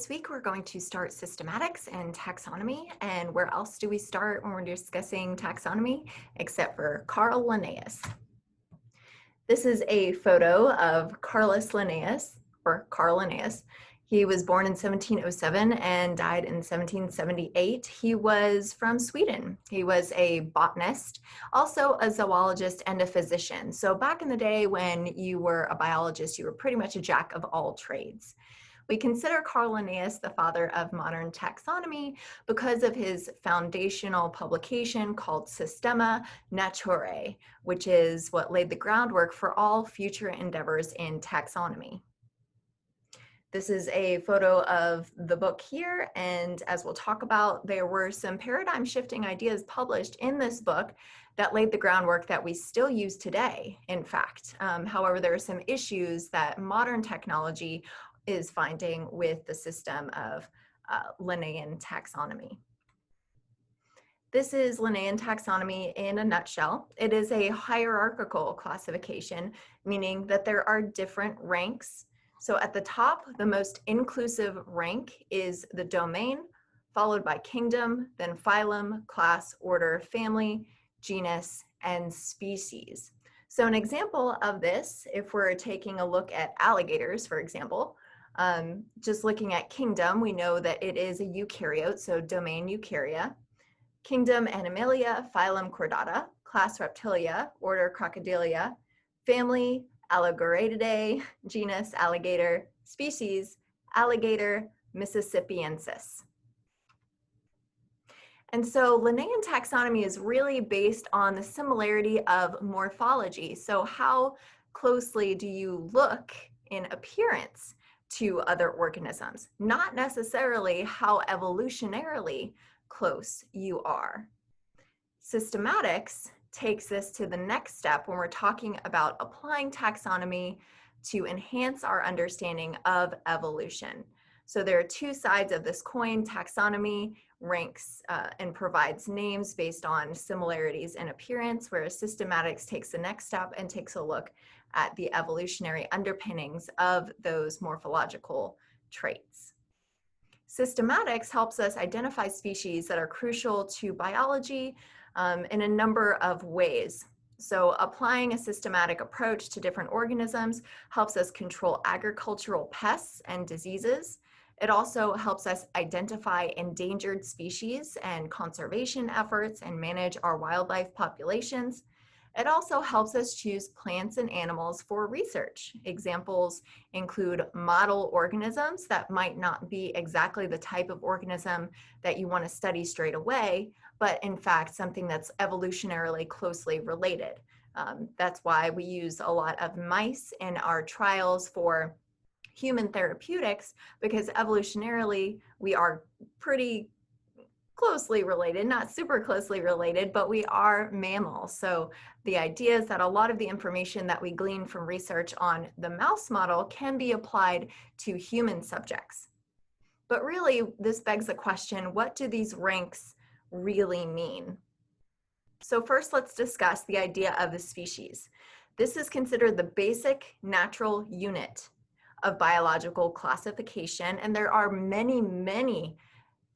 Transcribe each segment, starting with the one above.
This week we're going to start systematics and taxonomy. And where else do we start when we're discussing taxonomy except for Carl Linnaeus? This is a photo of Carolus Linnaeus, or Carl Linnaeus. He was born in 1707 and died in 1778. He was from Sweden. He was a botanist, also a zoologist and a physician. So back in the day when you were a biologist, you were pretty much a jack of all trades. We consider Carl Linnaeus the father of modern taxonomy because of his foundational publication called Systema Naturae, which is what laid the groundwork for all future endeavors in taxonomy. This is a photo of the book here, and as we'll talk about, there were some paradigm shifting ideas published in this book that laid the groundwork that we still use today, in fact. However, there are some issues that modern technology is finding with the system of Linnaean taxonomy. This is Linnaean taxonomy in a nutshell. It is a hierarchical classification, meaning that there are different ranks. So at the top, the most inclusive rank is the domain, followed by kingdom, then phylum, class, order, family, genus, and species. So an example of this, if we're taking a look at alligators, for example, just looking at kingdom, we know that it is a eukaryote, so domain Eukarya. Kingdom Animalia, phylum Chordata, class Reptilia, order Crocodilia, family Alligoratidae, genus alligator, species alligator mississippiensis. And so Linnaean taxonomy is really based on the similarity of morphology. So how closely do you look in appearance to other organisms, not necessarily how evolutionarily close you are. Systematics takes this to the next step when we're talking about applying taxonomy to enhance our understanding of evolution. So there are two sides of this coin. Taxonomy ranks and provides names based on similarities in appearance, whereas systematics takes the next step and takes a look at the evolutionary underpinnings of those morphological traits. Systematics helps us identify species that are crucial to biology in a number of ways. So applying a systematic approach to different organisms helps us control agricultural pests and diseases. It also helps us identify endangered species and conservation efforts and manage our wildlife populations. It also helps us choose plants and animals for research. Examples include model organisms that might not be exactly the type of organism that you want to study straight away, but in fact, something that's evolutionarily closely related. That's why we use a lot of mice in our trials for human therapeutics, because evolutionarily we are pretty closely related, not super closely related, but we are mammals. So the idea is that a lot of the information that we glean from research on the mouse model can be applied to human subjects. But really, this begs the question, what do these ranks really mean? So first, let's discuss the idea of the species. This is considered the basic natural unit of biological classification, and there are many, many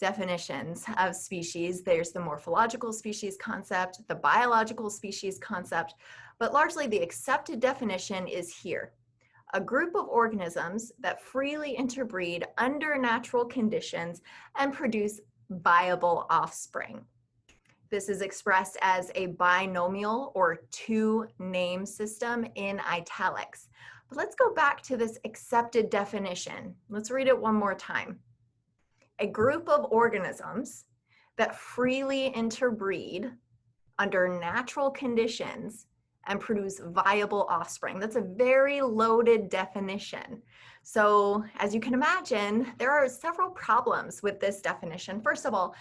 definitions of species. There's the morphological species concept, the biological species concept, but largely the accepted definition is here. A group of organisms that freely interbreed under natural conditions and produce viable offspring. This is expressed as a binomial or two-name system in italics. But let's go back to this accepted definition. Let's read it one more time. A group of organisms that freely interbreed under natural conditions and produce viable offspring. That's a very loaded definition. So as you can imagine, there are several problems with this definition. First of all,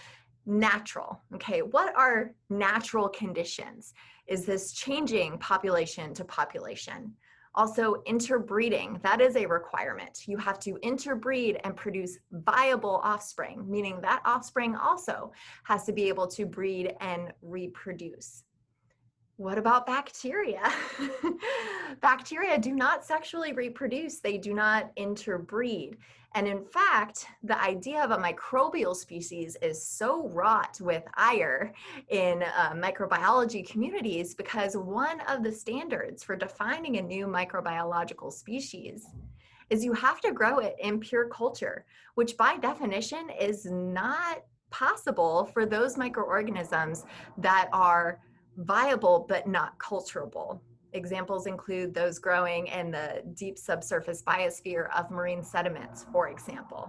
natural. Okay, what are natural conditions? Is this changing population to population? Also, interbreeding, that is a requirement. You have to interbreed and produce viable offspring, meaning that offspring also has to be able to breed and reproduce. What about bacteria? Bacteria do not sexually reproduce. They do not interbreed. And in fact, the idea of a microbial species is so wrought with ire in microbiology communities because one of the standards for defining a new microbiological species is you have to grow it in pure culture, which by definition is not possible for those microorganisms that are viable but not culturable. Examples include those growing in the deep subsurface biosphere of marine sediments, for example.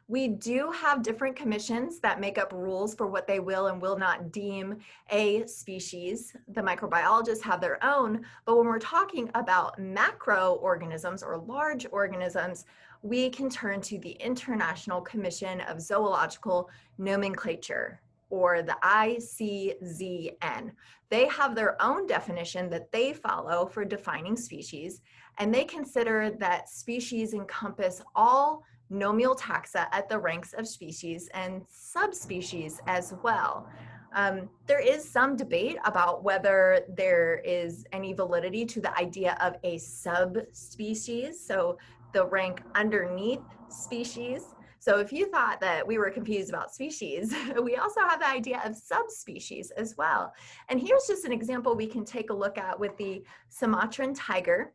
We do have different commissions that make up rules for what they will and will not deem a species. The microbiologists have their own, but when we're talking about macroorganisms or large organisms, we can turn to the International Commission of Zoological Nomenclature, or the ICZN. They have their own definition that they follow for defining species, and they consider that species encompass all nomial taxa at the ranks of species and subspecies as well. There is some debate about whether there is any validity to the idea of a subspecies, so the rank underneath species. So if you thought that we were confused about species, we also have the idea of subspecies as well. And here's just an example we can take a look at with the Sumatran tiger.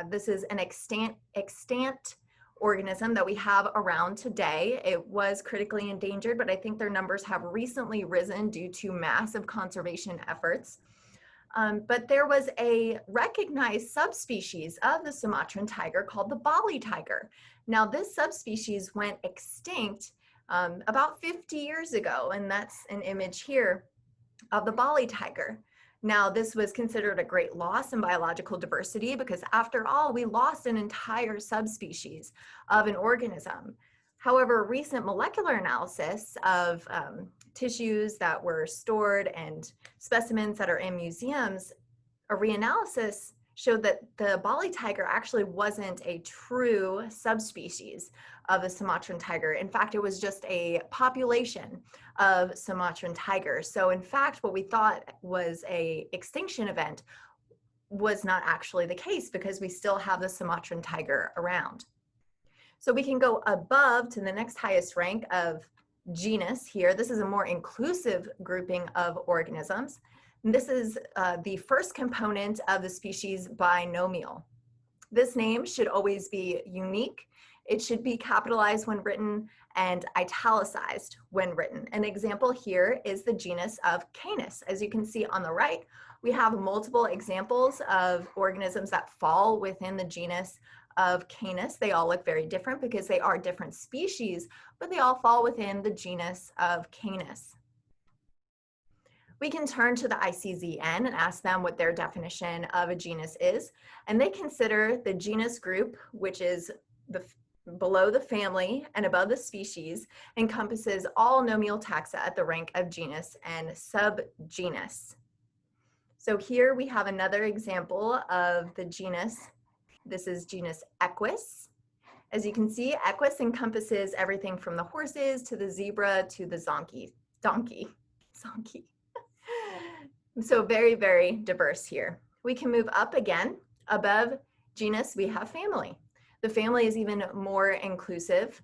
This is an extant organism that we have around today. It was critically endangered, but I think their numbers have recently risen due to massive conservation efforts. But there was a recognized subspecies of the Sumatran tiger called the Bali tiger. Now, this subspecies went extinct about 50 years ago, and that's an image here of the Bali tiger. Now, this was considered a great loss in biological diversity because, after all, we lost an entire subspecies of an organism. However, recent molecular analysis of tissues that were stored and specimens that are in museums, a reanalysis showed that the Bali tiger actually wasn't a true subspecies of the Sumatran tiger. In fact, it was just a population of Sumatran tigers. So in fact, what we thought was an extinction event was not actually the case because we still have the Sumatran tiger around. So we can go above to the next highest rank of genus here. This is a more inclusive grouping of organisms. And this is the first component of the species binomial. This name should always be unique. It should be capitalized when written and italicized when written. An example here is the genus of Canis. As you can see on the right, we have multiple examples of organisms that fall within the genus of Canis. They all look very different because they are different species, but they all fall within the genus of Canis. We can turn to the ICZN and ask them what their definition of a genus is, and they consider the genus group, which is below the family and above the species, encompasses all nomial taxa at the rank of genus and subgenus. So here we have another example of the genus. This is genus Equus. As you can see, Equus encompasses everything from the horses to the zebra to the donkey. So very, very diverse here. We can move up again. Above genus, we have family. The family is even more inclusive.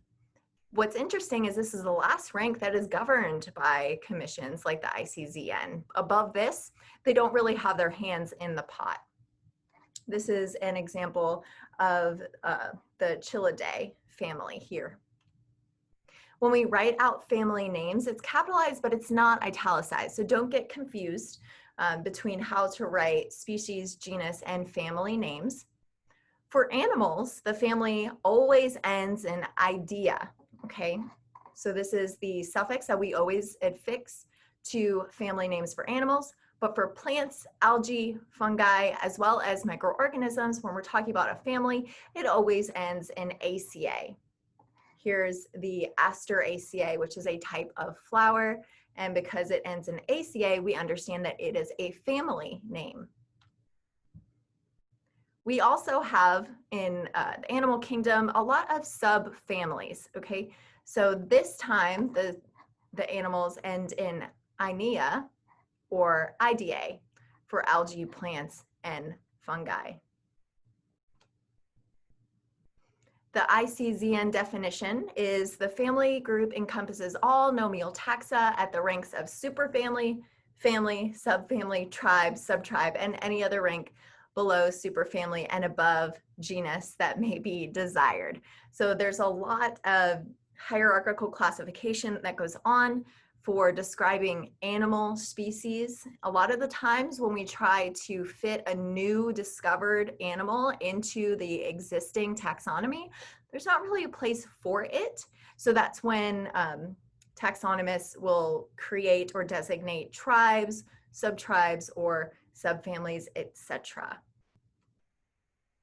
What's interesting is this is the last rank that is governed by commissions like the ICZN. Above this, they don't really have their hands in the pot. This is an example of the Chilidae family here. When we write out family names, it's capitalized, but it's not italicized. So don't get confused between how to write species, genus, and family names. For animals, the family always ends in idea, okay? So this is the suffix that we always affix to family names for animals. But for plants, algae, fungi, as well as microorganisms, when we're talking about a family, it always ends in ACA. Here's the Asteraceae, which is a type of flower. And because it ends in ACA, we understand that it is a family name. We also have in the animal kingdom a lot of subfamilies, okay? So this time, the animals end in Inea or IDA for algae, plants, and fungi. The ICZN definition is the family group encompasses all nomial taxa at the ranks of superfamily, family, subfamily, tribe, subtribe, and any other rank below superfamily and above genus that may be desired. So there's a lot of hierarchical classification that goes on for describing animal species. A lot of the times when we try to fit a new discovered animal into the existing taxonomy, there's not really a place for it. So that's when taxonomists will create or designate tribes, subtribes, or subfamilies, etc.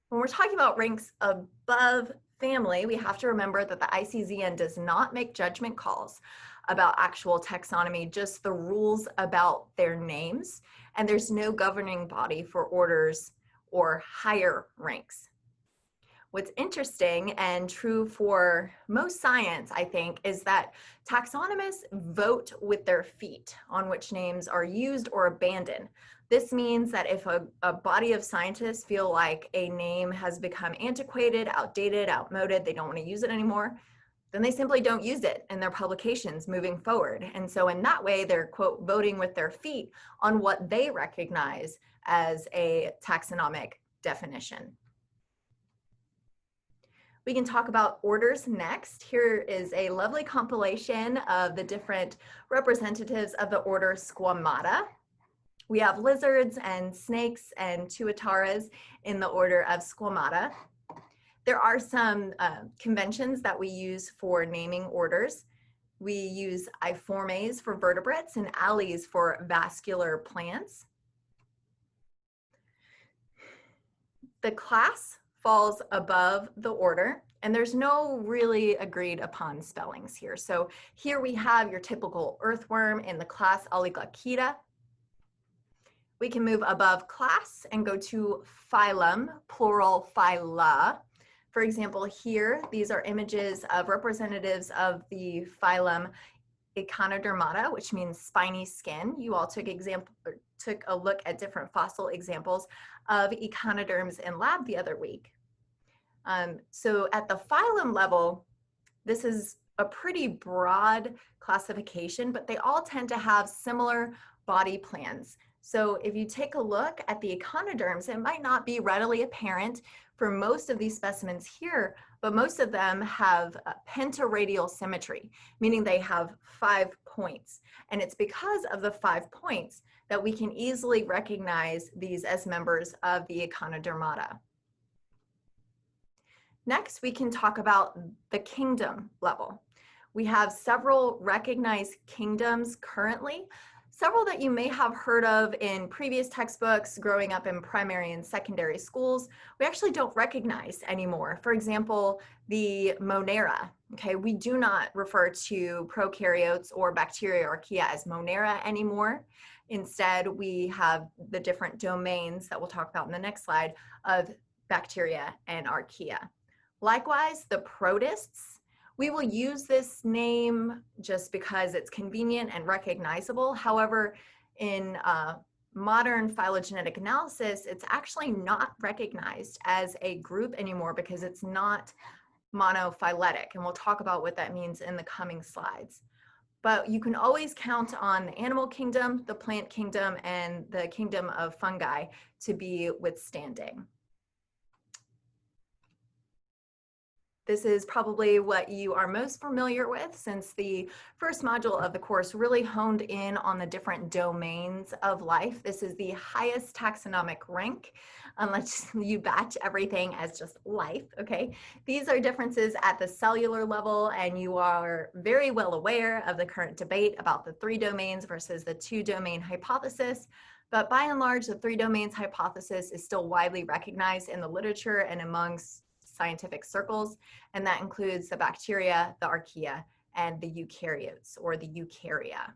When we're talking about ranks above family, we have to remember that the ICZN does not make judgment calls about actual taxonomy, just the rules about their names, and there's no governing body for orders or higher ranks. What's interesting and true for most science, I think, is that taxonomists vote with their feet on which names are used or abandoned. This means that if a body of scientists feel like a name has become antiquated, outdated, outmoded, they don't want to use it anymore, then they simply don't use it in their publications moving forward. And so in that way, they're, quote, voting with their feet on what they recognize as a taxonomic definition. We can talk about orders next. Here is a lovely compilation of the different representatives of the order Squamata. We have lizards and snakes and tuataras in the order of Squamata. There are some conventions that we use for naming orders. We use iformes for vertebrates and alleles for vascular plants. The class falls above the order, and there's no really agreed upon spellings here. So here we have your typical earthworm in the class Oligochaeta. We can move above class and go to phylum, plural phyla. For example, here, these are images of representatives of the phylum Echinodermata, which means spiny skin. You all took a look at different fossil examples of echinoderms in lab the other week. So at the phylum level, this is a pretty broad classification, but they all tend to have similar body plans. So if you take a look at the echinoderms, it might not be readily apparent for most of these specimens here, but most of them have pentaradial symmetry, meaning they have 5 points. And it's because of the 5 points that we can easily recognize these as members of the Echinodermata. Next, we can talk about the kingdom level. We have several recognized kingdoms currently, several that you may have heard of in previous textbooks growing up in primary and secondary schools, we actually don't recognize anymore. For example, the Monera, okay? We do not refer to prokaryotes or bacteria or archaea as Monera anymore. Instead, we have the different domains that we'll talk about in the next slide of bacteria and archaea. Likewise, the protists, we will use this name just because it's convenient and recognizable. However, in modern phylogenetic analysis, it's actually not recognized as a group anymore because it's not monophyletic, and we'll talk about what that means in the coming slides. But you can always count on the animal kingdom, the plant kingdom, and the kingdom of fungi to be withstanding. This is probably what you are most familiar with, since the first module of the course really honed in on the different domains of life. This is the highest taxonomic rank, unless you batch everything as just life, okay? These are differences at the cellular level, and you are very well aware of the current debate about the 3 domains versus the 2 domain hypothesis. But by and large, the 3 domains hypothesis is still widely recognized in the literature and amongst scientific circles, and that includes the bacteria, the archaea, and the eukaryotes, or the eukarya.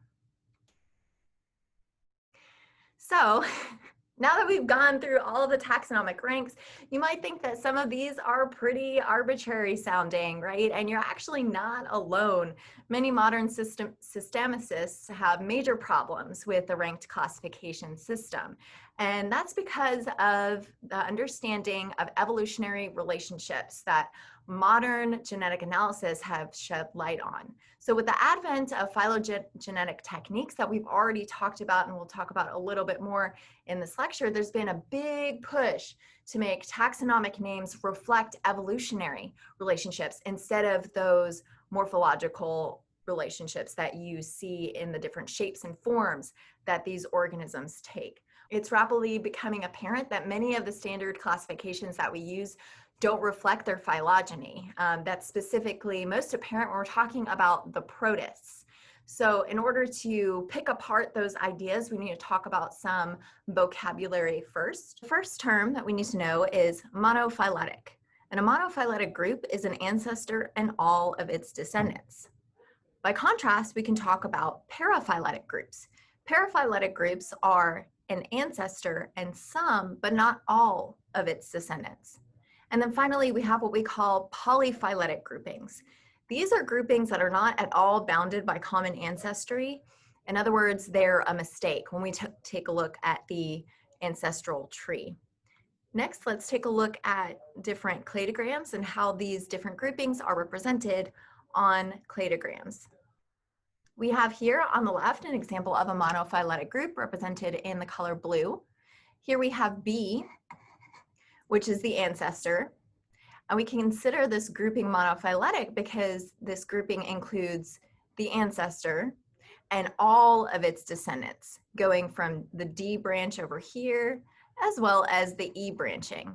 So now that we've gone through all of the taxonomic ranks, you might think that some of these are pretty arbitrary sounding, right? And you're actually not alone. Many modern systemicists have major problems with the ranked classification system. And that's because of the understanding of evolutionary relationships that modern genetic analysis have shed light on. So with the advent of phylogenetic techniques that we've already talked about, and we'll talk about a little bit more in this lecture, there's been a big push to make taxonomic names reflect evolutionary relationships instead of those morphological relationships that you see in the different shapes and forms that these organisms take. It's rapidly becoming apparent that many of the standard classifications that we use don't reflect their phylogeny. That's specifically most apparent when we're talking about the protists. So in order to pick apart those ideas, we need to talk about some vocabulary first. The first term that we need to know is monophyletic. And a monophyletic group is an ancestor and all of its descendants. By contrast, we can talk about paraphyletic groups. Paraphyletic groups are an ancestor and some, but not all, of its descendants. And then finally, we have what we call polyphyletic groupings. These are groupings that are not at all bounded by common ancestry. In other words, they're a mistake when we take a look at the ancestral tree. Next, let's take a look at different cladograms and how these different groupings are represented on cladograms. We have here on the left an example of a monophyletic group represented in the color blue. Here we have B, which is the ancestor. And we can consider this grouping monophyletic because this grouping includes the ancestor and all of its descendants, going from the D branch over here, as well as the E branching.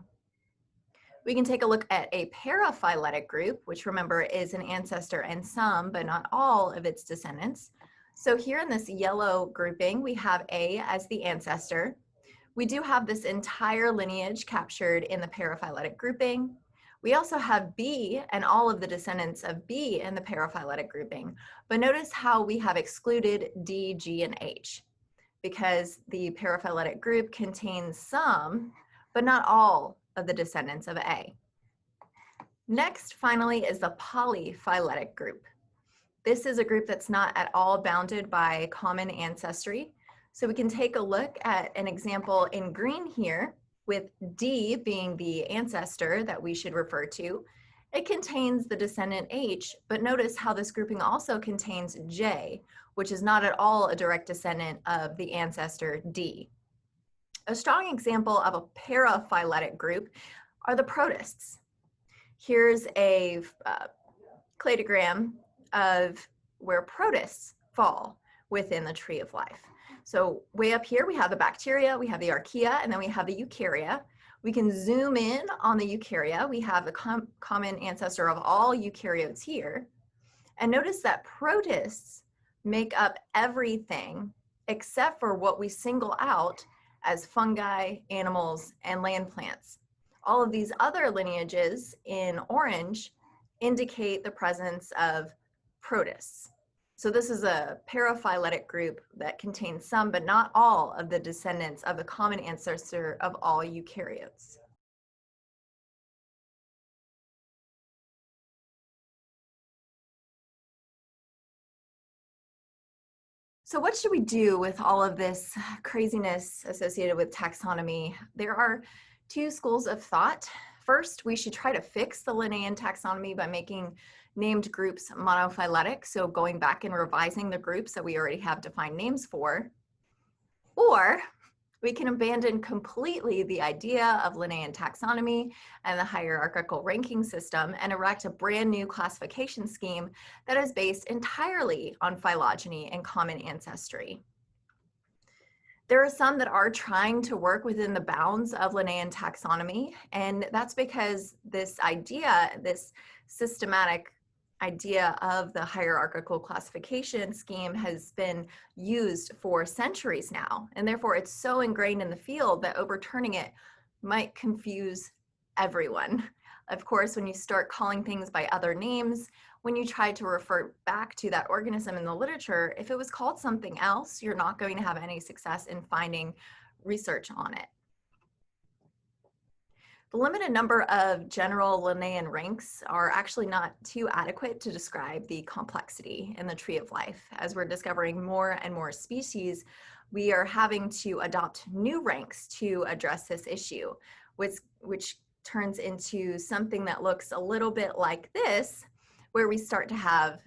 We can take a look at a paraphyletic group, which remember is an ancestor and some, but not all of its descendants. So here in this yellow grouping, we have A as the ancestor. We do have this entire lineage captured in the paraphyletic grouping. We also have B and all of the descendants of B in the paraphyletic grouping. But notice how we have excluded D, G, and H because the paraphyletic group contains some, but not all of the descendants of A. Next, finally, is the polyphyletic group. This is a group that's not at all bounded by common ancestry. So we can take a look at an example in green here with D being the ancestor that we should refer to. It contains the descendant H, but notice how this grouping also contains J, which is not at all a direct descendant of the ancestor D. A strong example of a paraphyletic group are the protists. Here's a cladogram of where protists fall within the tree of life. So way up here, we have the bacteria, we have the archaea, and then we have the eukarya. We can zoom in on the eukarya. We have the common ancestor of all eukaryotes here. And notice that protists make up everything except for what we single out as fungi, animals, and land plants. All of these other lineages in orange indicate the presence of protists. So this is a paraphyletic group that contains some, but not all, of the descendants of the common ancestor of all eukaryotes. So what should we do with all of this craziness associated with taxonomy? There are two schools of thought. First, we should try to fix the Linnaean taxonomy by making named groups monophyletic, so going back and revising the groups that we already have defined names for. Or we can abandon completely the idea of Linnaean taxonomy and the hierarchical ranking system and erect a brand new classification scheme that is based entirely on phylogeny and common ancestry. There are some that are trying to work within the bounds of Linnaean taxonomy, and that's because this idea, this systematic idea of the hierarchical classification scheme has been used for centuries now, and therefore it's so ingrained in the field that overturning it might confuse everyone. Of course, when you start calling things by other names, when you try to refer back to that organism in the literature, if it was called something else, you're not going to have any success in finding research on it. The limited number of general Linnaean ranks are actually not too adequate to describe the complexity in the tree of life. As we're discovering more and more species, we are having to adopt new ranks to address this issue, which turns into something that looks a little bit like this, where we start to have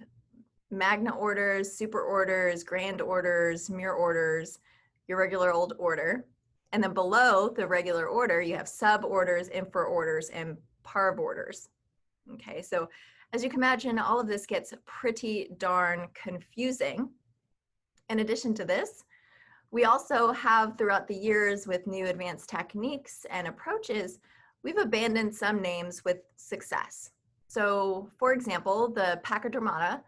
magna orders, super orders, grand orders, mere orders, your regular old order. And then below the regular order, you have suborders, infraorders, and parvorders. Okay, so as you can imagine, all of this gets pretty darn confusing. In addition to this, we also have throughout the years with new advanced techniques and approaches, we've abandoned some names with success. So for example, the Pachydermata,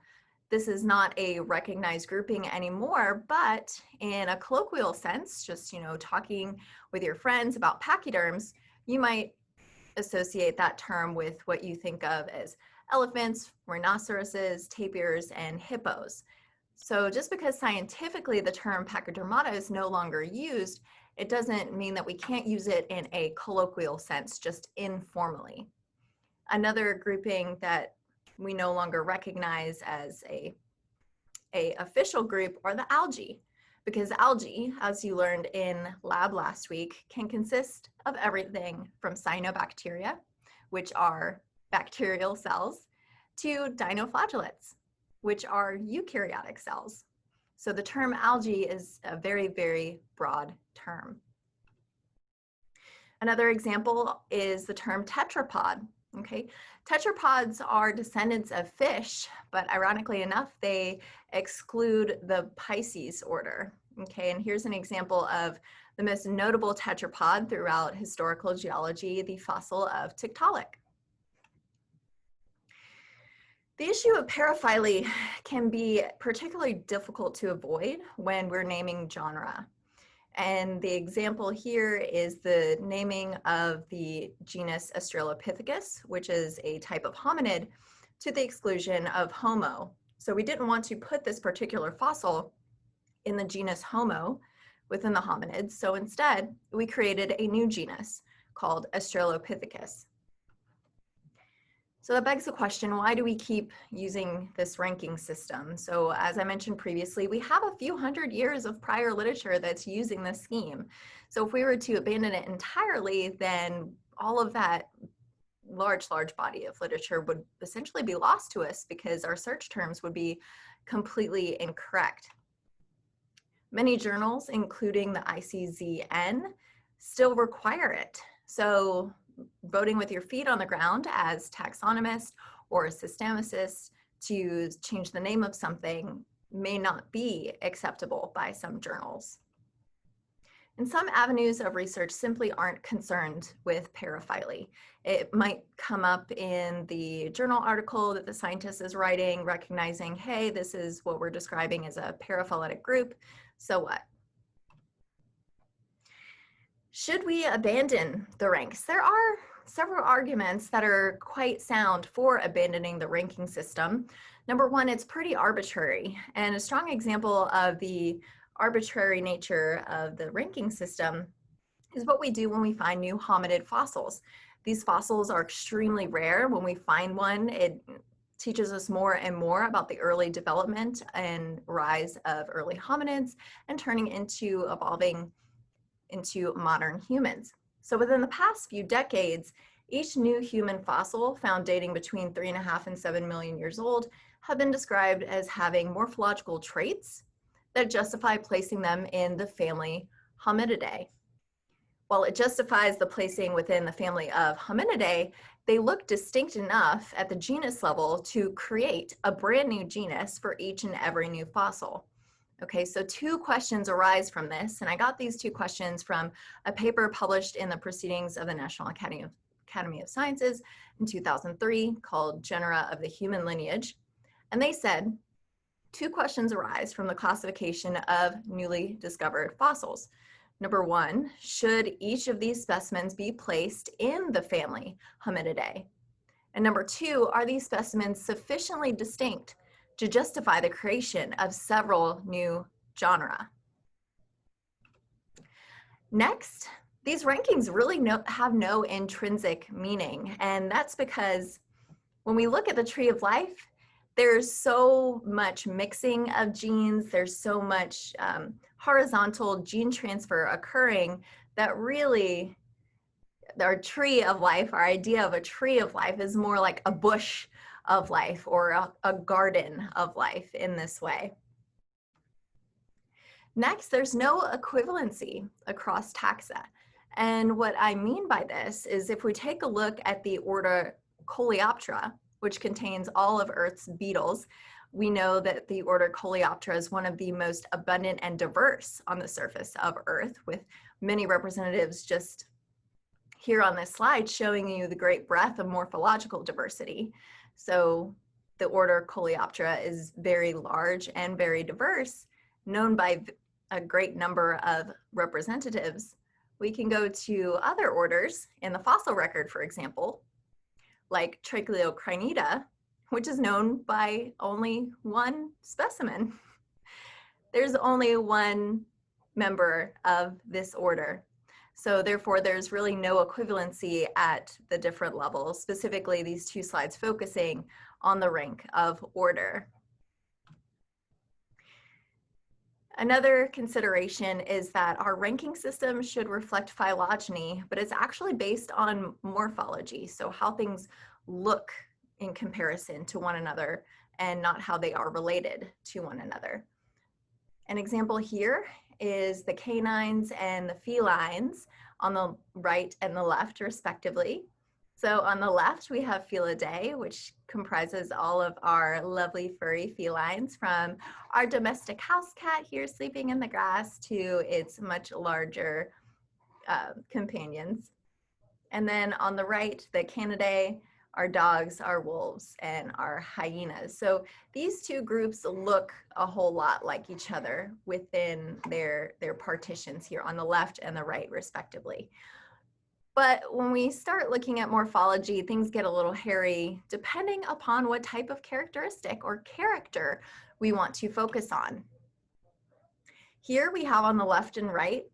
this is not a recognized grouping anymore, but in a colloquial sense, just, talking with your friends about pachyderms, you might associate that term with what you think of as elephants, rhinoceroses, tapirs, and hippos. So just because scientifically the term pachydermata is no longer used, it doesn't mean that we can't use it in a colloquial sense, just informally. Another grouping that we no longer recognize as a official group are the algae, because algae, as you learned in lab last week, can consist of everything from cyanobacteria, which are bacterial cells, to dinoflagellates, which are eukaryotic cells. So the term algae is a very, very broad term. Another example is the term tetrapod. Okay, tetrapods are descendants of fish, but ironically enough, they exclude the Pisces order. Okay, and here's an example of the most notable tetrapod throughout historical geology, the fossil of Tiktaalik. The issue of paraphyly can be particularly difficult to avoid when we're naming genre. And the example here is the naming of the genus Australopithecus, which is a type of hominid, to the exclusion of Homo. So we didn't want to put this particular fossil in the genus Homo within the hominids. So instead, we created a new genus called Australopithecus. So that begs the question, why do we keep using this ranking system? So as I mentioned previously, we have a few hundred years of prior literature that's using this scheme. So if we were to abandon it entirely, then all of that large body of literature would essentially be lost to us because our search terms would be completely incorrect. Many journals, including the ICZN, still require it. So voting with your feet on the ground as taxonomist or a systemicist to change the name of something may not be acceptable by some journals. And some avenues of research simply aren't concerned with paraphyly. It might come up in the journal article that the scientist is writing, recognizing, hey, this is what we're describing as a paraphyletic group, so what? Should we abandon the ranks? There are several arguments that are quite sound for abandoning the ranking system. Number one, it's pretty arbitrary, and a strong example of the arbitrary nature of the ranking system is what we do when we find new hominid fossils. These fossils are extremely rare. When we find one, it teaches us more and more about the early development and rise of early hominids and turning into evolving into modern humans. So within the past few decades, each new human fossil found dating between 3.5 and 7 million years old have been described as having morphological traits that justify placing them in the family Hominidae. While it justifies the placing within the family of Hominidae, they look distinct enough at the genus level to create a brand new genus for each and every new fossil. Okay, so two questions arise from this, and I got these two questions from a paper published in the Proceedings of the National Academy of Sciences in 2003 called Genera of the Human Lineage. And they said, two questions arise from the classification of newly discovered fossils. Number one, should each of these specimens be placed in the family Hominidae? And number two, are these specimens sufficiently distinct to justify the creation of several new genera? Next, these rankings really have no intrinsic meaning, and that's because when we look at the tree of life, there's so much mixing of genes, there's so much horizontal gene transfer occurring that really our tree of life, our idea of a tree of life is more like a bush of life or a garden of life in this way. Next, there's no equivalency across taxa. And what I mean by this is if we take a look at the order Coleoptera, which contains all of Earth's beetles, we know that the order Coleoptera is one of the most abundant and diverse on the surface of Earth, with many representatives just here on this slide showing you the great breadth of morphological diversity. So the order Coleoptera is very large and very diverse, known by a great number of representatives. We can go to other orders in the fossil record, for example, like Trachyocrinida, which is known by only one specimen. There's only one member of this order. So therefore, there's really no equivalency at the different levels, specifically these two slides focusing on the rank of order. Another consideration is that our ranking system should reflect phylogeny, but it's actually based on morphology, so how things look in comparison to one another and not how they are related to one another. An example here is the canines and the felines on the right and the left, respectively. So on the left, we have Felidae, which comprises all of our lovely furry felines, from our domestic house cat here sleeping in the grass to its much larger companions. And then on the right, the Canidae, our dogs, our wolves, and our hyenas. So these two groups look a whole lot like each other within their partitions here on the left and the right, respectively. But when we start looking at morphology, things get a little hairy depending upon what type of characteristic or character we want to focus on. Here we have on the left and right.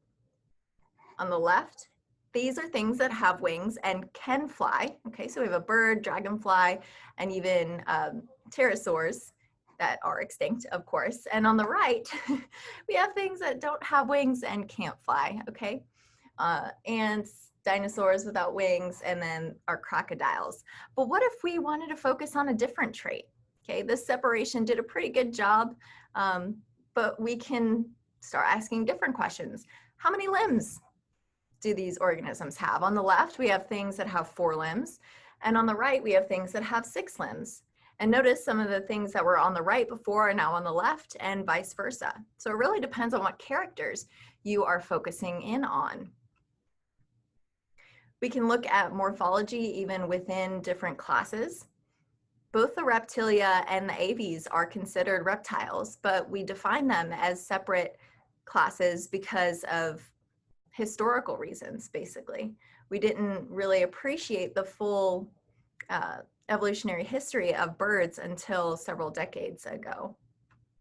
On the left, these are things that have wings and can fly. Okay, so we have a bird, dragonfly, and even pterosaurs that are extinct, of course. And on the right, we have things that don't have wings and can't fly, okay? And dinosaurs without wings, and then our crocodiles. But what if we wanted to focus on a different trait? Okay, this separation did a pretty good job, but we can start asking different questions. How many limbs do these organisms have? On the left, we have things that have 4 limbs, and on the right, we have things that have 6 limbs. And notice some of the things that were on the right before are now on the left, and vice versa. So it really depends on what characters you are focusing in on. We can look at morphology even within different classes. Both the reptilia and the aves are considered reptiles, but we define them as separate classes because of historical reasons, basically. We didn't really appreciate the full evolutionary history of birds until several decades ago.